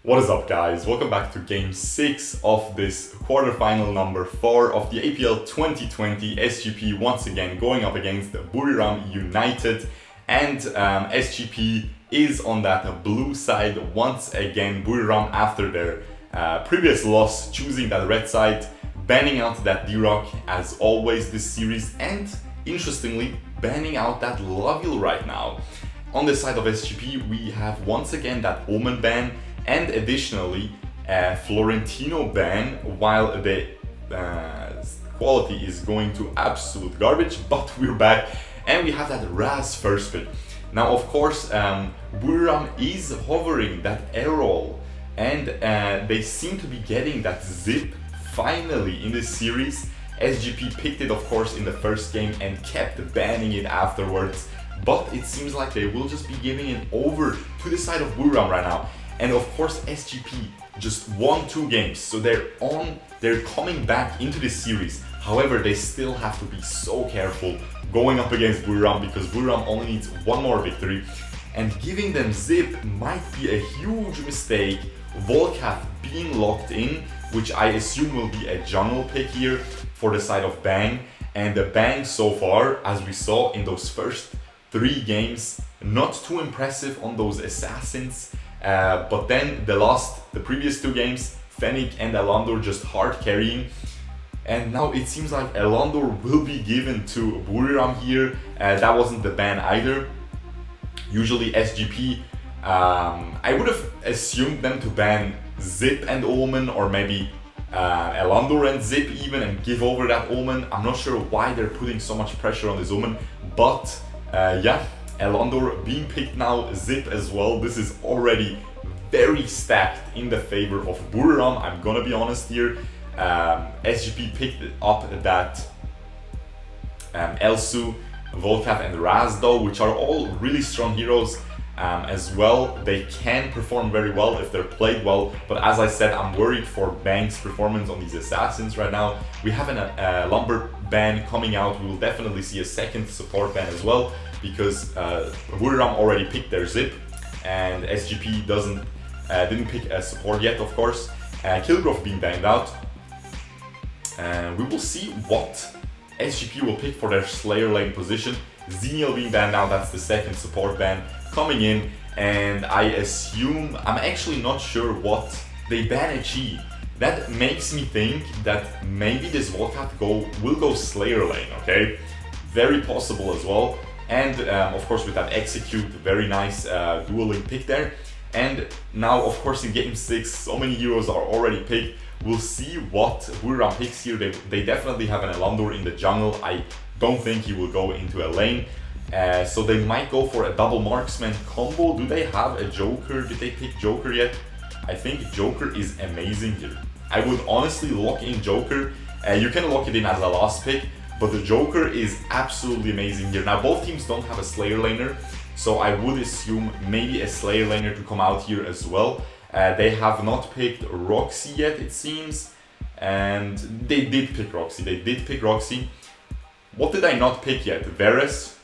What is up, guys? Welcome back to game 6 of this quarterfinal number 4 of the APL 2020 SGP, once again going up against Buriram United, and SGP is on that blue side once again. Buriram, after their previous loss, choosing that red side, banning out that D-Rock as always this series, and interestingly banning out that Lovil right now. On the side of SGP we have once again that Omen ban, and additionally Florentino ban, while the quality is going to absolute garbage. But we're back and we have that Raz first pick. Now of course Buriram is hovering that Errol, and they seem to be getting that zip finally in this series. SGP picked it of course in the first game and kept banning it afterwards, but it seems like they will just be giving it over to the side of Buriram right now. And of course SGP just won 2 games, so they're coming back into this series. However, they still have to be so careful going up against Buriram, because Buriram only needs 1 more victory, and giving them zip might be a huge mistake. Volkath being locked in, which I assume will be a jungle pick here for the side of Bangg, and the Bangg so far, as we saw in those first 3 games, not too impressive on those assassins. But then the previous 2 games, Thane and Eland'orr just hard carrying. And now it seems like Eland'orr will be given to Buriram here. That wasn't the ban either. Usually SGP, I would have assumed them to ban Zip and Omen, or maybe Eland'orr and Zip even, and give over that Omen. I'm not sure why they're putting so much pressure on this Omen, but yeah. Eland'orr being picked now, Zip as well. This is already very stacked in the favor of Buriram, I'm gonna be honest here. SGP picked up that Elsu, Volkath and Raz though, which are all really strong heroes as well. They can perform very well if they're played well, but as I said, I'm worried for Bangg's performance on these assassins right now. We have a Lumber ban coming out. We will definitely see a second support ban as well, because Buriram already picked their Zip, and SGP didn't pick a support yet, of course. Kilgrove being banned out. We will see what SGP will pick for their Slayer lane position. Xenial being banned out, that's the second support ban coming in, and I assume, I'm actually not sure what they ban a Chi. That makes me think that maybe this Volkath will go Slayer lane, okay? Very possible as well. And of course with that Execute, very nice dueling pick there. And now of course in game 6, so many heroes are already picked. We'll see what Buriram picks here. They definitely have an Eland'orr in the jungle. I don't think he will go into a lane. So they might go for a double marksman combo. Do they have a Joker? Did they pick Joker yet? I think Joker is amazing here. I would honestly lock in Joker. You can lock it in as a last pick, but the Joker is absolutely amazing here. Now both teams don't have a Slayer laner, so I would assume maybe a Slayer laner to come out here as well. They have not picked Roxy yet, it seems, and they did pick Roxy. What did I not pick yet? Veres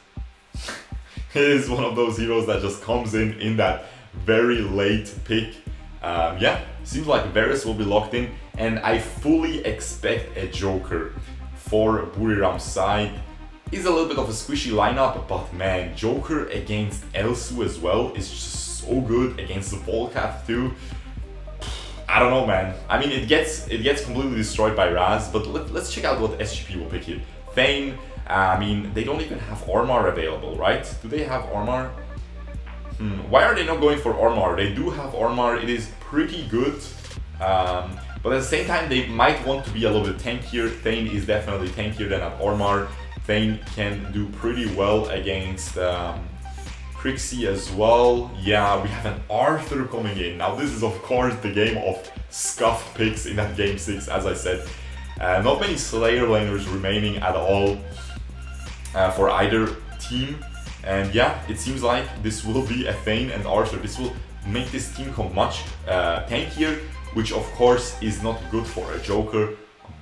is one of those heroes that just comes in that very late pick. Yeah, seems like Veres will be locked in, and I fully expect a Joker for Buriram's side. Is a little bit of a squishy lineup, but man, Joker against Elsu as well is just so good, against the Volkath too. I don't know, man. I mean, it gets completely destroyed by Raz, but let's check out what SGP will pick here. Thane, I mean, they don't even have Ormar available, right? Do they have Ormar? Why are they not going for Ormar? They do have Ormar, it is pretty good. But at the same time, they might want to be a little bit tankier. Thane is definitely tankier than an Ormar. Thane can do pretty well against Krixi as well. Yeah, we have an Arthur coming in. Now this is of course the game of scuffed picks in that game 6, as I said. Not many Slayer laners remaining at all for either team. And yeah, it seems like this will be a Thane and Arthur. This will make this team come much tankier, which of course is not good for a Joker,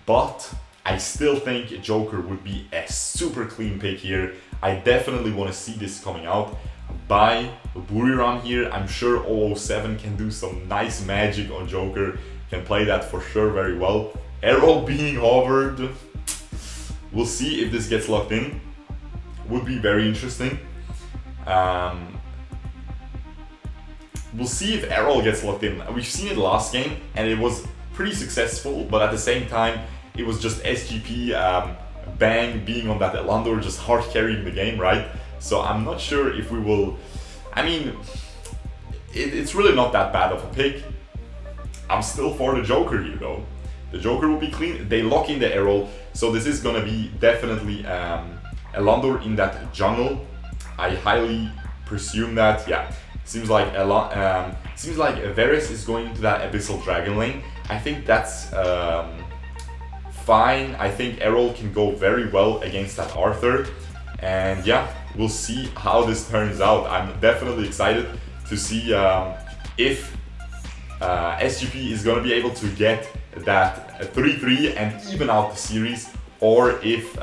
but I still think Joker would be a super clean pick here. I definitely want to see this coming out, by Buriram here. I'm sure 007 can do some nice magic on Joker, can play that for sure very well. Errol being hovered, we'll see if this gets locked in, would be very interesting. We'll see if Errol gets locked in. We've seen it last game and it was pretty successful, but at the same time it was just SGP Bangg being on that Eland'orr, just hard carrying the game, right? So I'm not sure if we will, I mean, it's really not that bad of a pick. I'm still for the Joker here though. The Joker will be clean. They lock in the Errol, so this is gonna be definitely Eland'orr in that jungle. I highly presume that. Yeah, seems like Veres is going into that Abyssal Dragon lane. I think that's fine. I think Errol can go very well against that Arthur, and yeah, we'll see how this turns out. I'm definitely excited to see if SGP is gonna be able to get that 3-3 and even out the series, or if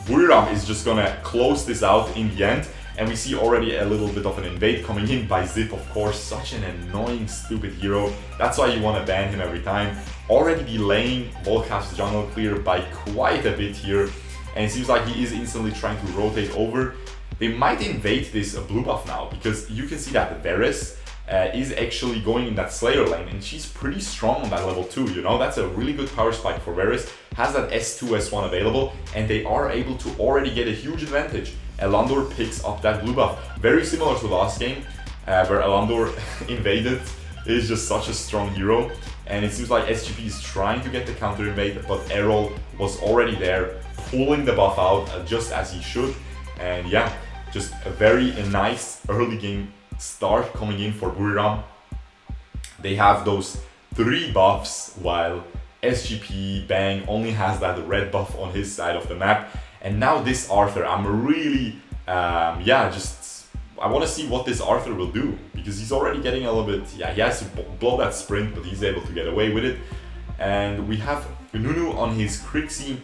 Buriram is just gonna close this out in the end. And we see already a little bit of an invade coming in by Zip, of course, such an annoying, stupid hero. That's why you want to ban him every time. Already delaying Volkath's jungle clear by quite a bit here. And it seems like he is instantly trying to rotate over. They might invade this blue buff now, because you can see that Veres is actually going in that Slayer lane, and she's pretty strong on that level 2, you know? That's a really good power spike for Veres. Has that S2, S1 available, and they are able to already get a huge advantage. Eland'orr picks up that blue buff. Very similar to last game, where Eland'orr invaded. It is just such a strong hero, and it seems like SGP is trying to get the counter invade, but Errol was already there, pulling the buff out just as he should. And yeah, just a very nice early game start coming in for Buriram. They have those 3 buffs, while SGP Bangg only has that red buff on his side of the map. And now this Arthur, I'm really, I want to see what this Arthur will do, because he's already getting a little bit, he has to blow that sprint, but he's able to get away with it. And we have Nunu on his Krixi,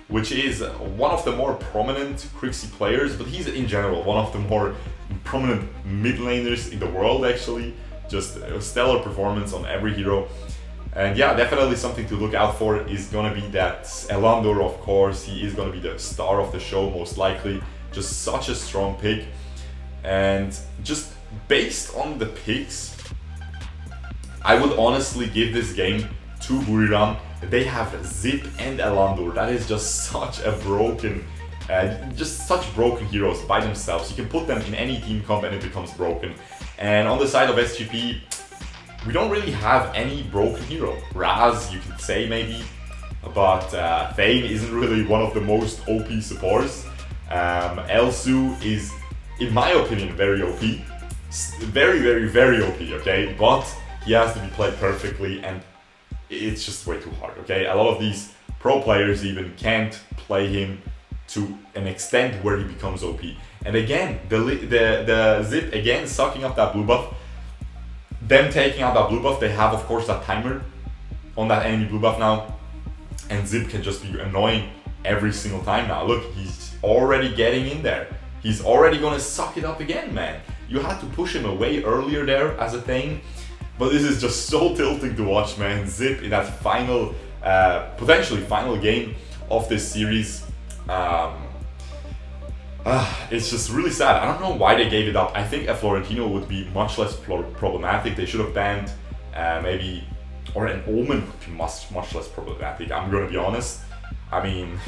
which is one of the more prominent Krixi players, but he's in general one of the more prominent mid laners in the world actually. Just a stellar performance on every hero. And yeah, definitely something to look out for is gonna be that Eland'orr, of course. He is gonna be the star of the show, most likely. Just such a strong pick. And just based on the picks, I would honestly give this game to Buriram. They have Zip and Eland'orr. That is just such a broken, just such broken heroes by themselves. You can put them in any team comp and it becomes broken. And on the side of SGP, we don't really have any broken hero. Raz, you could say maybe, but Thane isn't really one of the most OP supports. Elsu is, in my opinion, very OP. Very, very, very OP, okay? But he has to be played perfectly, and it's just way too hard, okay? A lot of these pro players even can't play him to an extent where he becomes OP. And again, the Zip again sucking up that blue buff. Them taking out that blue buff, they have of course that timer on that enemy blue buff now, and Zip can just be annoying every single time now. Look, he's already getting in there. He's already gonna suck it up again, man. You had to push him away earlier there as a thing, but this is just so tilting to watch, man. Zip in that final, potentially final game of this series. It's just really sad. I don't know why they gave it up. I think a Florentino would be much less problematic. They should have banned maybe, or an Omen would be much less problematic. I'm gonna be honest. I mean,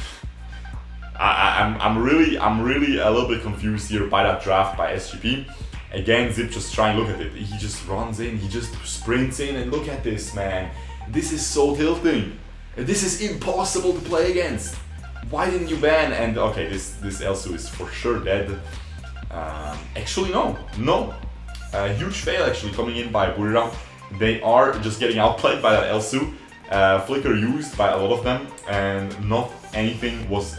I'm really a little bit confused here by that draft by SGP. Again, Zip just trying, look at it. He just runs in, he just sprints in, and look at this, man. This is so tilting. This is impossible to play against. Why didn't you ban? And okay, this Elsu is for sure dead. Actually, no. Huge fail actually coming in by Buriram. They are just getting outplayed by that Elsu. Flicker used by a lot of them, and not anything was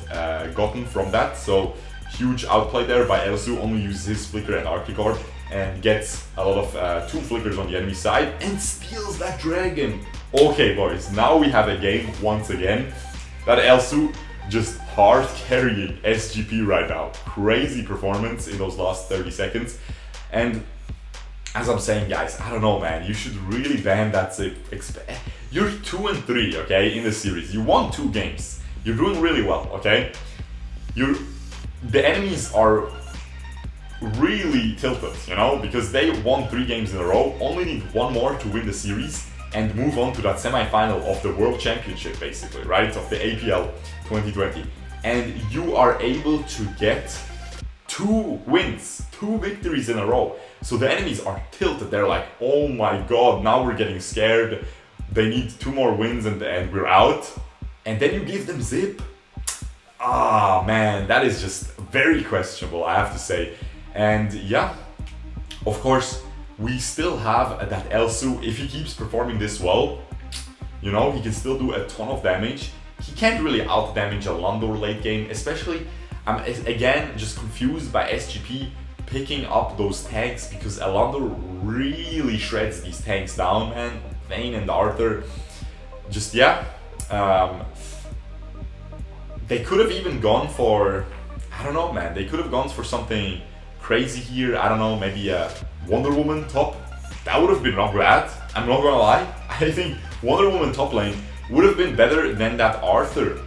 gotten from that. So huge outplay there by Elsu. Only uses his Flicker and Arctic Orb and gets a lot of 2 Flickers on the enemy side and steals that dragon. Okay, boys, now we have a game once again. That Elsu just hard carrying SGP right now. Crazy performance in those last 30 seconds. And as I'm saying, guys, I don't know, man. You should really ban that zip. You're 2-3, okay, in the series. You won 2 games. You're doing really well, okay? The enemies are really tilted, you know, because they won 3 games in a row, only need 1 more to win the series and move on to that semi-final of the World Championship, basically, right, of the APL 2020. And you are able to get 2 wins, 2 victories in a row. So the enemies are tilted. They're like, oh my god, now we're getting scared. They need 2 more wins and we're out. And then you give them zip. Ah, man, that is just very questionable, I have to say. And yeah, of course, we still have that Elsu. If he keeps performing this well, you know, he can still do a ton of damage. He can't really out-damage Eland'orr late game, especially, I'm again just confused by SGP picking up those tanks, because Eland'orr really shreds these tanks down, man. Thane and Arthur, just, yeah. They could have even gone for, I don't know, man. They could have gone for something crazy here. I don't know, maybe a Wonder Woman top. That would have been not bad. I'm not gonna lie. I think Wonder Woman top lane would have been better than that Arthur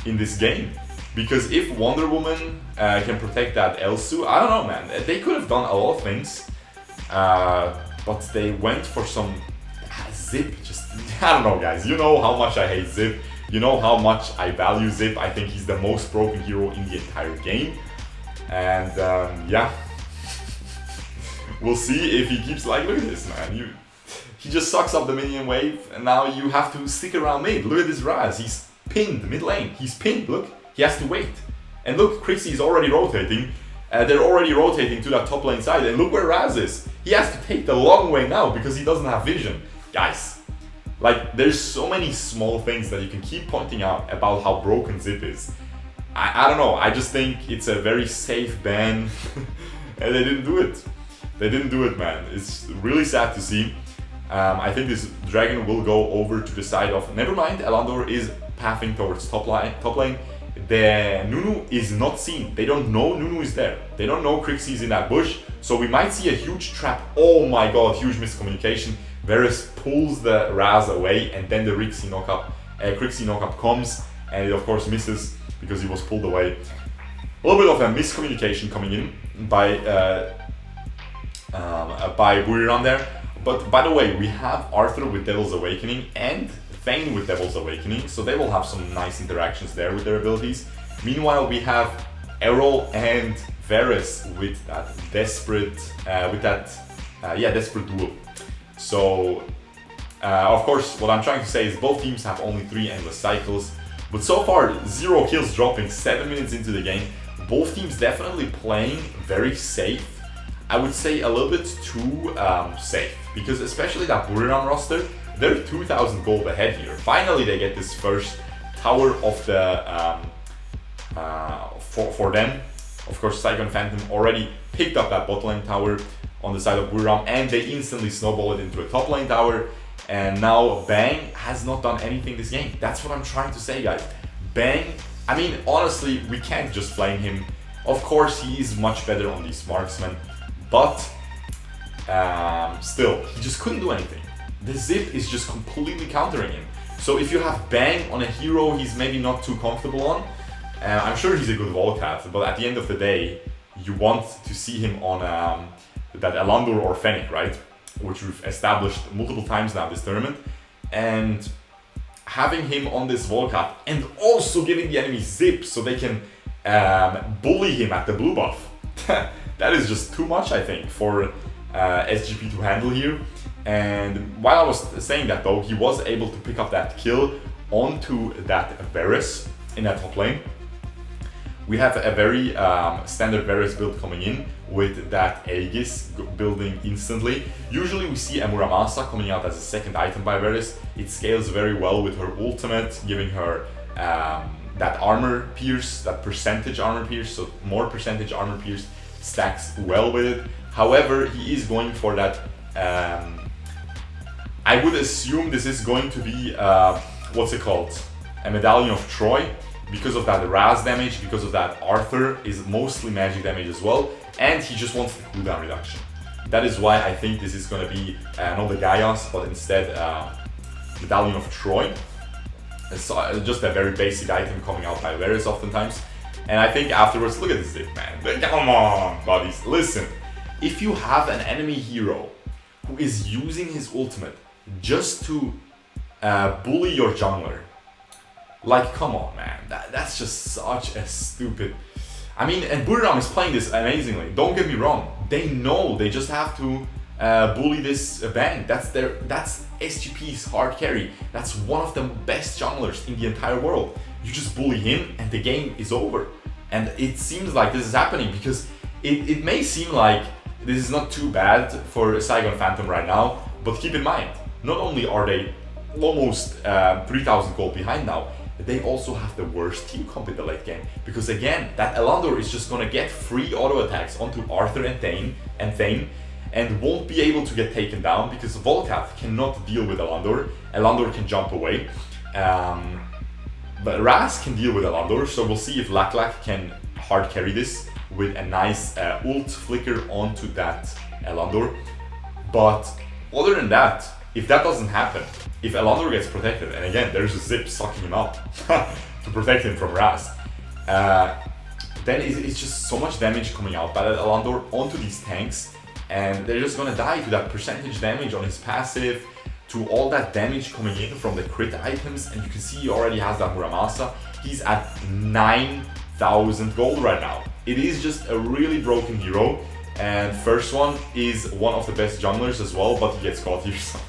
in this game. Because if Wonder Woman can protect that Elsu, I don't know, man. They could have done a lot of things. But they went for some zip. Just, I don't know, guys. You know how much I hate zip. You know how much I value zip. I think he's the most broken hero in the entire game. And yeah. We'll see if he keeps like, look at this, man. He just sucks up the minion wave, and now you have to stick around mid. Look at this Raz. He's pinned mid lane. He's pinned, look. He has to wait. And look, Krixi is already rotating. They're already rotating to that top lane side. And look where Raz is. He has to take the long way now because he doesn't have vision. Guys, like, there's so many small things that you can keep pointing out about how broken Zip is. I don't know. I just think it's a very safe ban. And they didn't do it. They didn't do it, man. It's really sad to see. I think this dragon will go over to the side of... Never mind, Eland'orr is pathing towards top lane. The Nunu is not seen. They don't know Nunu is there. They don't know Krixi is in that bush. So we might see a huge trap. Oh my god, huge miscommunication. Veres pulls the Raz away, and then the Krixi knockup comes, and it of course misses because he was pulled away. A little bit of a miscommunication coming in by Buriram there. But by the way, we have Arthur with Devil's Awakening and Thane with Devil's Awakening, so they will have some nice interactions there with their abilities. Meanwhile, we have Errol and Veres with that desperate, desperate duel. So, of course, what I'm trying to say is both teams have only 3 endless cycles, but so far 0 kills dropping 7 minutes into the game. Both teams definitely playing very safe. I would say a little bit too safe, because especially that Buriram roster, they're 2,000 gold ahead here. Finally, they get this first tower of the for them. Of course, Cyclone Phantom already picked up that bot lane tower on the side of Buriram, and they instantly snowball it into a top lane tower. And now Bangg has not done anything this game. That's what I'm trying to say, guys. Bangg, I mean, honestly, we can't just flame him. Of course, he is much better on these marksmen, but still, he just couldn't do anything. The Zip is just completely countering him. So if you have Bangg on a hero he's maybe not too comfortable on, I'm sure he's a good Volkath, but at the end of the day, you want to see him on that Eland'orr or Fennec, right? Which we've established multiple times now this tournament. And having him on this Volkath and also giving the enemy Zip so they can bully him at the blue buff. That is just too much, I think, for SGP to handle here. And while I was saying that though, he was able to pick up that kill onto that Veres in that top lane. We have a very standard Veres build coming in with that Aegis building instantly. Usually we see a Muramasa coming out as a second item by Veres. It scales very well with her ultimate, giving her that armor pierce, that percentage armor pierce, so more percentage armor pierce stacks well with it. However, he is going for that, I would assume this is going to be, what's it called? A Medallion of Troy. because of that Raz damage, because of that Arthur is mostly magic damage as well, and he just wants the cooldown reduction. That is why I think this is going to be not the Gaius, but instead Medallion of Troy. It's just a very basic item coming out by Veres oftentimes. And I think afterwards, look at this zip, man. Come on, buddies. Listen, if you have an enemy hero who is using his ultimate just to bully your jungler, like, come on, man. That's just such a stupid... I mean, and BRU is playing this amazingly. Don't get me wrong. They know they just have to bully this Bangg. That's SGP's hard carry. That's one of the best junglers in the entire world. You just bully him and the game is over. And it seems like this is happening because it may seem like this is not too bad for Saigon Phantom right now, but keep in mind, not only are they almost 3,000 gold behind now, they also have the worst team comp in the late game. Because again, that Eland'orr is just gonna get free auto attacks onto Arthur and Thane, and won't be able to get taken down because Volkath cannot deal with Eland'orr. Eland'orr can jump away. But Raz can deal with Eland'orr, so we'll see if Laklak can hard carry this with a nice ult flicker onto that Eland'orr. But other than that, if that doesn't happen, if Eland'orr gets protected, and again, there's a zip sucking him up to protect him from Raz, then it's just so much damage coming out by that Eland'orr onto these tanks, and they're just gonna die to that percentage damage on his passive, to all that damage coming in from the crit items, and you can see he already has that Muramasa. He's at 9,000 gold right now. It is just a really broken hero, and first one is one of the best junglers as well, but he gets caught here, so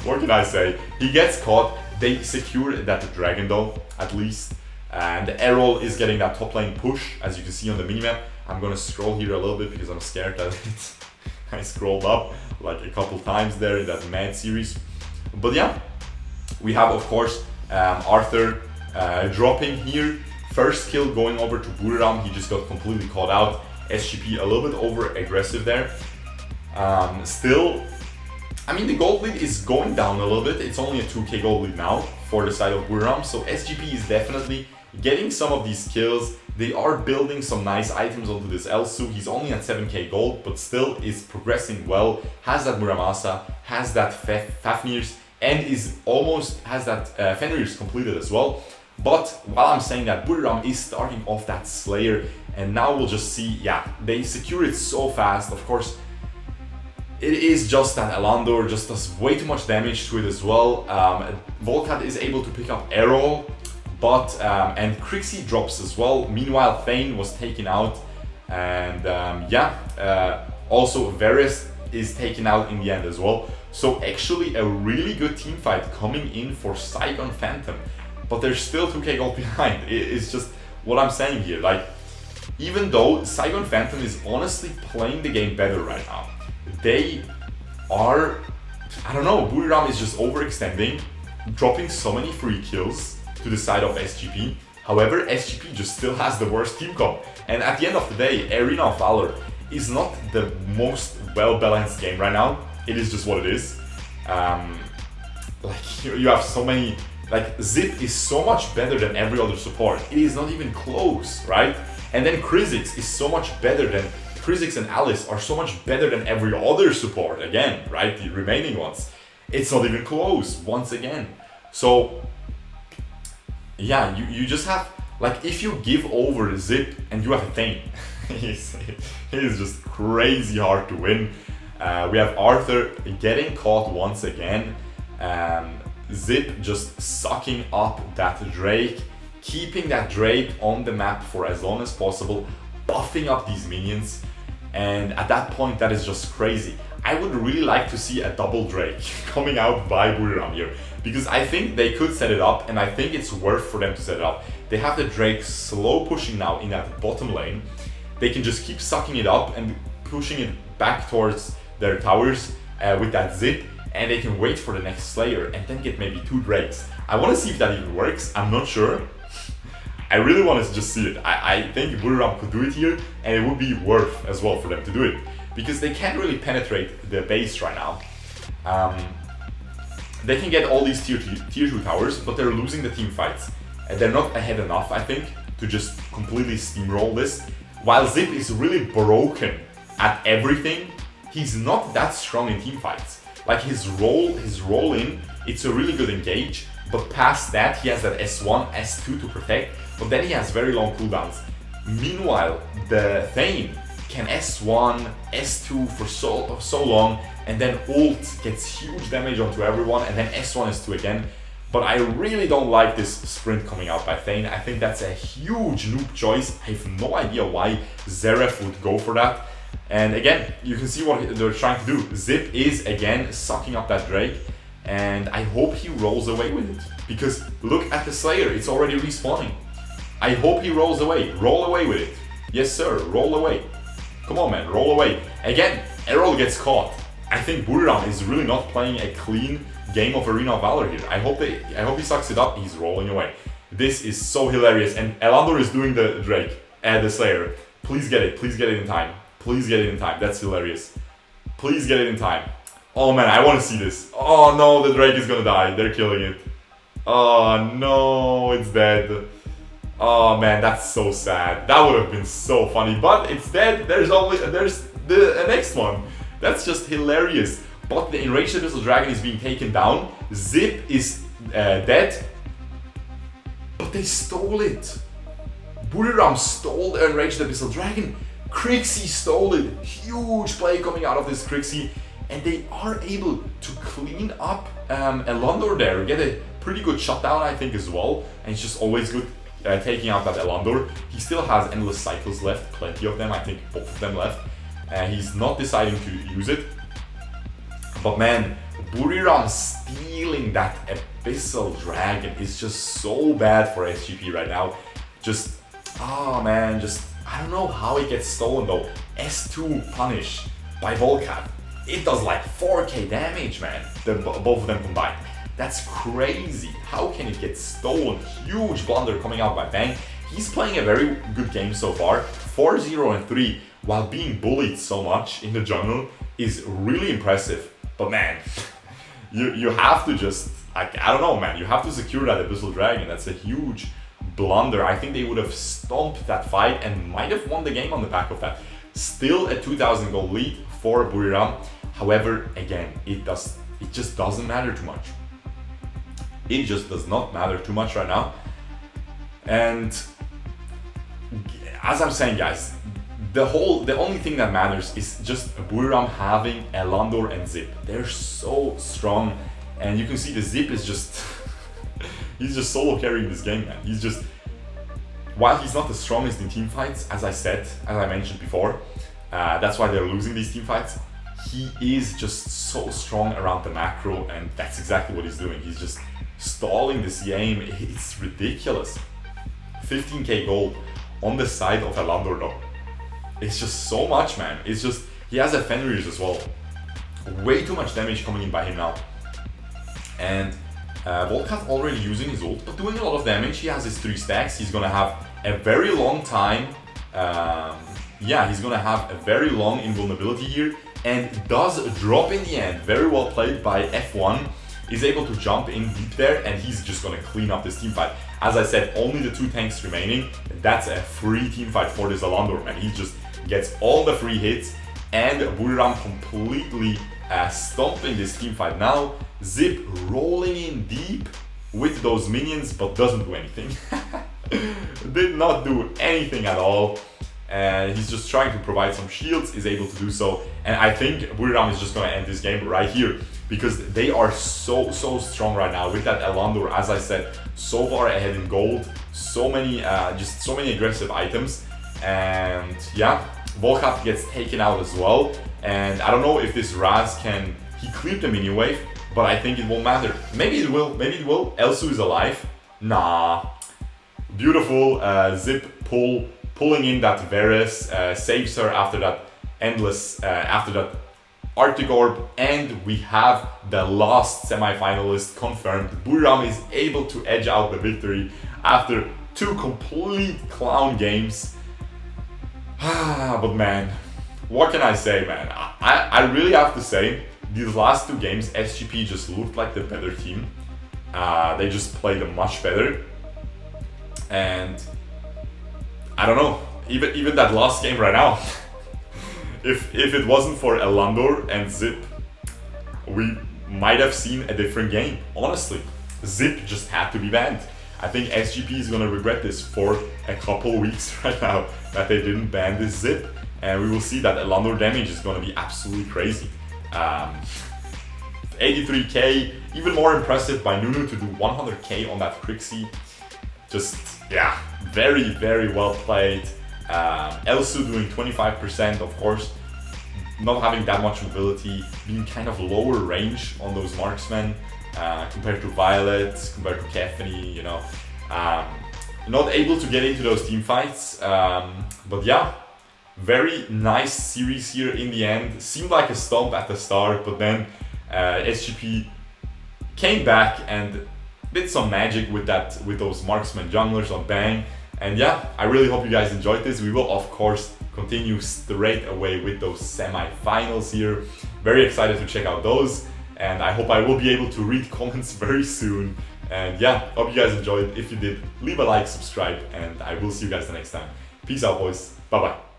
what can I say? He gets caught. They secure that dragon though, at least, and Errol is getting that top lane push, as you can see on the minimap. I'm gonna scroll here a little bit because I'm scared that I scrolled up like a couple times there in that mad series. But yeah, we have of course Arthur dropping here. First kill going over to BRU. He just got completely caught out. SGP a little bit over aggressive there. Still, I mean, the gold lead is going down a little bit. It's only a 2k gold lead now for the side of BRU. So SGP is definitely getting some of these kills. They are building some nice items onto this Elsu. He's only at 7k gold, but still is progressing well. Has that Muramasa, has that Fafnir's, and is almost has that Fenrir's completed as well. But while I'm saying that, BRU is starting off that Slayer, and now we'll just see, yeah, they secure it so fast. Of course, it is just that Eland'orr just does way too much damage to it as well. Volkath is able to pick up Errol, but and Krixi drops as well. Meanwhile, Thane was taken out, and also Veres is taken out in the end as well. So actually a really good team fight coming in for Saigon Phantom, but they're still 2k gold behind. It's just what I'm saying here. Like, even though Saigon Phantom is honestly playing the game better right now, they are, I don't know, BRU is just overextending, dropping so many free kills to the side of SGP. However, SGP just still has the worst team comp. And at the end of the day, Arena of Valor is not the most well-balanced game right now. It is just what it is. Like, you have so many, like, Zip is so much better than every other support. It is not even close, right? And then Krixi is so much better than, Krixi and Alice are so much better than every other support, again, right? The remaining ones. It's not even close, once again. So, yeah, you just have, like, if you give over Zip and you have a Thane, he's just crazy hard to win. We have Arthur getting caught once again. Zip just sucking up that Drake, keeping that Drake on the map for as long as possible, buffing up these minions. And at that point, that is just crazy. I would really like to see a double Drake coming out by BRU here, because I think they could set it up, and I think it's worth for them to set it up. They have the Drake slow pushing now in that bottom lane. They can just keep sucking it up and pushing it back towards their towers with that Zip, and they can wait for the next Slayer and then get maybe 2 Drakes. I want to see if that even works. I'm not sure. I really want to just see it. I think BRU could do it here, and it would be worth as well for them to do it, because they can't really penetrate the base right now. They can get all these tier 2 towers, but they're losing the team fights. They're not ahead enough, I think, to just completely steamroll this. While Zip is really broken at everything, he's not that strong in team fights. Like his roll in, it's a really good engage, but past that he has that S1, S2 to protect, but then he has very long cooldowns. Meanwhile, the Thane can S1, S2 for so long, and then ult gets huge damage onto everyone, and then S1, S2 again. But I really don't like this sprint coming out by Thane. I think that's a huge noob choice. I have no idea why Zeref would go for that. And again, you can see what they're trying to do. Zip is again sucking up that Drake, and I hope he rolls away with it. Because look at the Slayer, it's already respawning. I hope he rolls away. Roll away with it. Yes sir, roll away. Come on man, roll away. Again, Errol gets caught. I think BRU is really not playing a clean game of Arena of Valor here. I hope he sucks it up. He's rolling away. This is so hilarious. And Eland'orr is doing the Drake, the Slayer. Please get it. Please get it in time. Please get it in time. That's hilarious. Please get it in time. Oh man, I want to see this. Oh no, the Drake is gonna die. They're killing it. Oh no, it's dead. Oh man, that's so sad. That would have been so funny, but it's dead. There's the next one. That's just hilarious. But the Enraged Abyssal Dragon is being taken down. Zip is dead. But they stole it. BRU stole the Enraged Abyssal Dragon. Krixi stole it. Huge play coming out of this Krixi. And they are able to clean up Eland'orr there. Get a pretty good shutdown, I think, as well. And it's just always good taking out that Eland'orr. He still has endless cycles left. Plenty of them. I think both of them left. He's not deciding to use it. But man, BRU stealing that Abyssal Dragon is just so bad for SGP right now. Just, oh man, just, I don't know how it gets stolen though. S2 punish by Volkath. It does like 4k damage, man, both of them combined. That's crazy. How can it get stolen? Huge blunder coming out by Bangg. He's playing a very good game so far. 4-0 and 3 while being bullied so much in the jungle is really impressive. But man, you have to just, I don't know man, you have to secure that Abyssal Dragon. That's a huge blunder. I think they would have stomped that fight and might have won the game on the back of that. Still a 2,000 gold lead for BRU. However, again, it just doesn't matter too much. It just does not matter too much right now. And as I'm saying, guys, the only thing that matters is just BRU having Eland'orr and Zip. They're so strong, and you can see the Zip is just he's just solo carrying this game, man. He's just, while he's not the strongest in team fights, as I mentioned before, that's why they're losing these team fights. He is just so strong around the macro, and that's exactly what he's doing. He's just stalling this game. It's ridiculous. 15k gold on the side of Eland'orr though. It's just so much, man. It's just, he has a Fenrir as well. Way too much damage coming in by him now. And Volkath already using his ult, but doing a lot of damage. He has his 3 stacks. He's gonna have a very long time. Yeah, he's gonna have a very long invulnerability here. And does drop in the end. Very well played by F1. Is able to jump in deep there, and he's just gonna clean up this team fight. As I said, only the 2 tanks remaining. That's a free team fight for this Eland'orr, man. He just gets all the free hits, and BRU completely stomping this team fight now. Zip rolling in deep with those minions, but doesn't do anything. Did not do anything at all. And he's just trying to provide some shields, is able to do so. And I think BRU is just gonna end this game right here, because they are so strong right now with that Eland'orr. As I said, so far ahead in gold, so many aggressive items. And yeah, Volkath gets taken out as well. And I don't know if this Raz he cleared the minion wave, but I think it won't matter. Maybe it will, maybe it will. Elsu is alive. Nah. Beautiful Zip pulling in that Veres, saves her after that endless, after that Arctic Orb, and we have the last semi-finalist confirmed. BRU is able to edge out the victory after 2 complete clown games. But man, what can I say, man? I really have to say, these last 2 games, SGP just looked like the better team. They just played much better. And I don't know, even that last game right now, if it wasn't for Eland'orr and Zip, we might have seen a different game, honestly. Zip just had to be banned. I think SGP is gonna regret this for a couple weeks right now, that they didn't ban this Zip, and we will see that Eland'orr damage is gonna be absolutely crazy. 83k, even more impressive by Nunu to do 100k on that Krixi. Just, yeah, very, very well played. Elsu doing 25%, of course, not having that much mobility, being kind of lower range on those marksmen compared to Violet, compared to Thane, you know. Not able to get into those team fights, but yeah, very nice series here in the end. Seemed like a stomp at the start, but then SGP came back and did some magic with those marksman junglers on Bangg. And yeah, I really hope you guys enjoyed this. We will of course continue straight away with those semi-finals here. Very excited to check out those, and I hope I will be able to read comments very soon. And yeah, hope you guys enjoyed. If you did, leave a like, subscribe, and I will see you guys the next time. Peace out, boys. Bye bye.